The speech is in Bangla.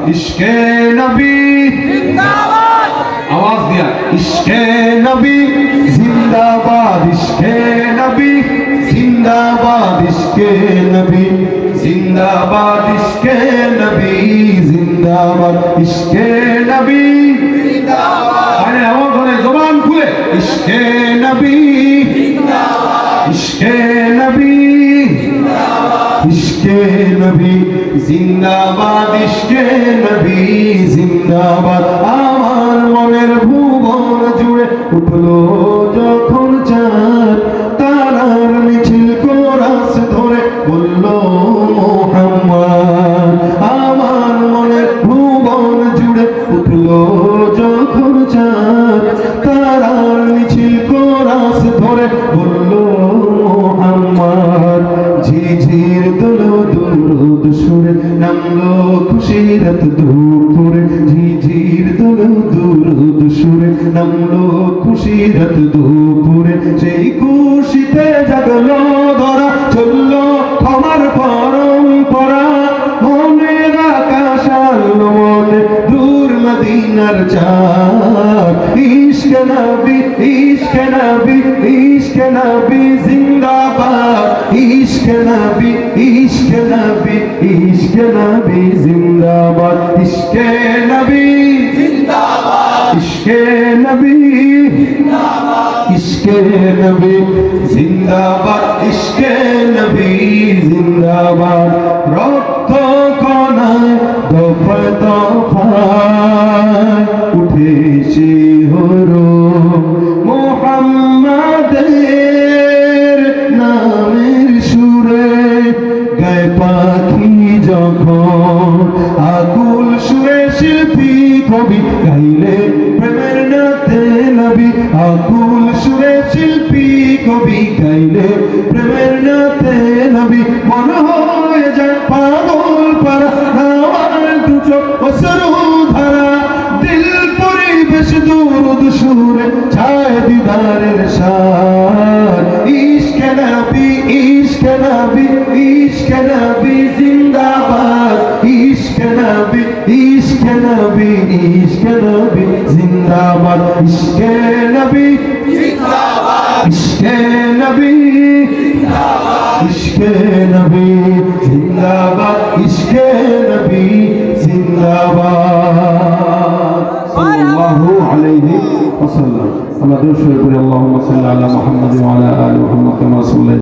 इश्के नबी जिंदाबाद, आवाज दिया, इश्के नबी जिंदाबाद, इश्के नबी जिंदाबाद, इश्के नबी जिंदाबाद, इश्के नबी जिंदाबाद, इश्के नबी जिंदाबाद। अरे आवाज होने जुबान खुले, इश्के नबी जिंदाबाद, इश्के नबी इश्के नबी जिंदाबाद, इश्के नबी जिंदाबाद। আমার মনের ভুবন জুড়ে উঠলো যখন চাঁদ, তারার মিছিল কোরাস ধরে বলল মুহাম্মদ। আমার মনের ভুবন জুড়ে উঠলো যখন চাঁদ, তারার মিছিল কোরাস ধরে বলল মুহাম্মদ। ঝিঝির দোলো দুরুদ সুরে নামলো খুশিরত দুপুরে, ঝিঝির দোলো দুরুদ সুরে নামলো খুশিরত দুপুরে। সেই খুশিতে জাগলো ধরা, চললো ক্ষমার পরম্পরা, মনের আকাশ আলো মনে দূর মদিনার চাঁদ। ইশকে নবী, ইশকে নবী, ইশকে নবী জিন্দাবাদ, ইশকে নবী, ইশকে নবী, ইশকে নবী জিন্দাবাদ, ইশকে নবী জিন্দাবাদ, ইশকে নবী জিন্দাবাদ, ইশকে নবী জিন্দাবাদ, ইশকে নবী জিন্দাবাদ। রক্ত কণায় দফায় দফায় উঠেছে হরম মুহাম্মাদের নামের সুরে, গায়ে পাখি যখন আকুল সুরে শিল্পী কবি গাইলে প্রেমের নাতে নবী, আকুল সুরে শিল্পী কবি গাইলে প্রেমের নাতে নবী। মনে হয়ে যায় পাগল পারা, আমার দু চোখ অশ্রু ধারা, দিল পরিবেশ দুরুদ সুরে ছায় দিদারের সার। ইশকে নবী, ইশকে নবী, ইশকে নবী জিন্দাবাদ, ইশকে নবী, ইশকে নবী, ইশকে নবী জিন্দাবাদ, ইশকে নবী জিন্দাবাদ, ইশকে নবী জিন্দাবাদ, ইশকে নবী জিন্দাবাদ, ইশকে নবী জিন্দাবাদ। সাল্লাল্লাহু আলাইহি ওয়াসাল্লাম। আমরা দরুদ শরীফ পড়ি, আল্লাহুম্মা সাল্লি আলা মুহাম্মাদ ওয়া আলা আলি মুহাম্মাদ কামা সাল্লাইতা